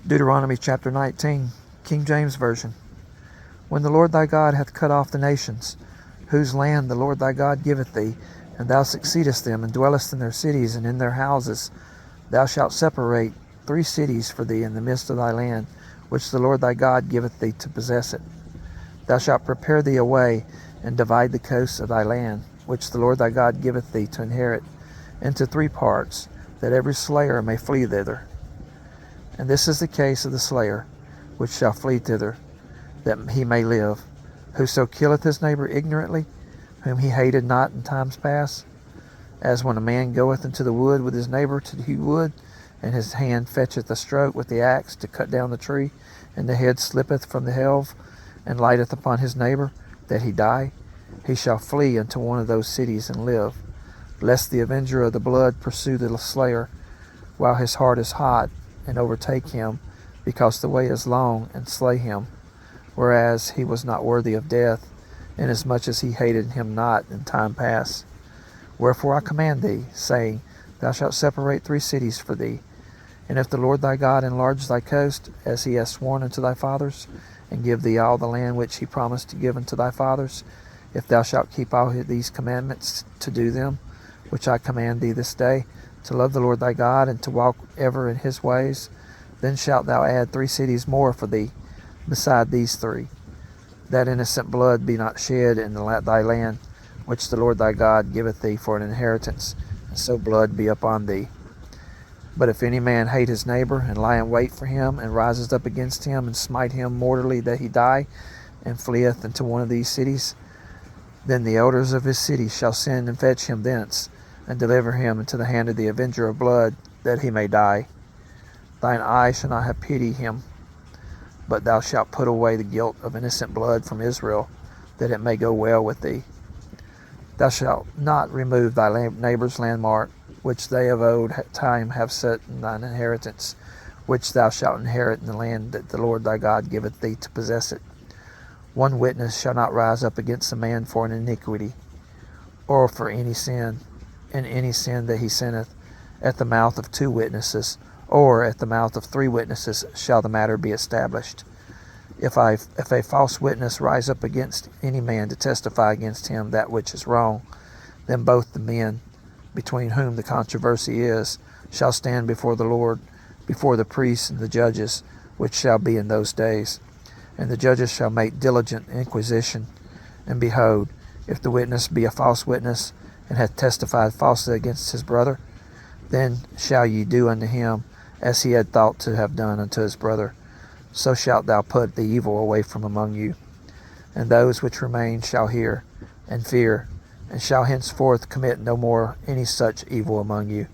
Deuteronomy chapter 19, King James Version. When the Lord thy God hath cut off the nations, whose land the Lord thy God giveth thee, and thou succeedest them, and dwellest in their cities and in their houses, thou shalt separate 3 cities for thee in the midst of thy land, which the Lord thy God giveth thee to possess it. Thou shalt prepare thee a way, and divide the coasts of thy land, which the Lord thy God giveth thee to inherit, into 3 parts, that every slayer may flee thither. And this is the case of the slayer, which shall flee thither, that he may live. Whoso killeth his neighbor ignorantly, whom he hated not in times past, as when a man goeth into the wood with his neighbor to hew wood, and his hand fetcheth a stroke with the axe to cut down the tree, and the head slippeth from the helve, and lighteth upon his neighbor, that he die, he shall flee unto one of those cities and live, lest the avenger of the blood pursue the slayer, while his heart is hot, and overtake him, because the way is long, and slay him, whereas he was not worthy of death, inasmuch as he hated him not in time past. Wherefore I command thee, saying, Thou shalt separate 3 cities for thee. And if the Lord thy God enlarge thy coast, as he hath sworn unto thy fathers, and give thee all the land which he promised to give unto thy fathers, if thou shalt keep all these commandments to do them, which I command thee this day, to love the Lord thy God, and to walk ever in his ways, then shalt thou add 3 cities more for thee, beside these 3, that innocent blood be not shed in thy land, which the Lord thy God giveth thee for an inheritance, and so blood be upon thee. But if any man hate his neighbor, and lie in wait for him, and rises up against him, and smite him mortally that he die, and fleeth into one of these cities, then the elders of his city shall send and fetch him thence, and deliver him into the hand of the avenger of blood, that he may die. Thine eye shall not have pity him, but thou shalt put away the guilt of innocent blood from Israel, that it may go well with thee. Thou shalt not remove thy neighbor's landmark, which they of old time have set in thine inheritance, which thou shalt inherit in the land that the Lord thy God giveth thee to possess it. 1 witness shall not rise up against a man for an iniquity, or for any sin, in any sin that he sinneth. At the mouth of 2 witnesses, or at the mouth of 3 witnesses, shall the matter be established. If a false witness rise up against any man to testify against him that which is wrong, then both the men, between whom the controversy is, shall stand before the Lord, before the priests and the judges, which shall be in those days. And the judges shall make diligent inquisition. And behold, if the witness be a false witness, and hath testified falsely against his brother, then shall ye do unto him as he had thought to have done unto his brother. So shalt thou put the evil away from among you. And those which remain shall hear, and fear, and shall henceforth commit no more any such evil among you.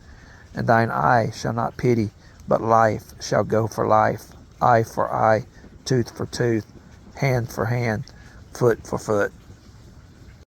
And thine eye shall not pity, but life shall go for life, eye for eye, tooth for tooth, hand for hand, foot for foot.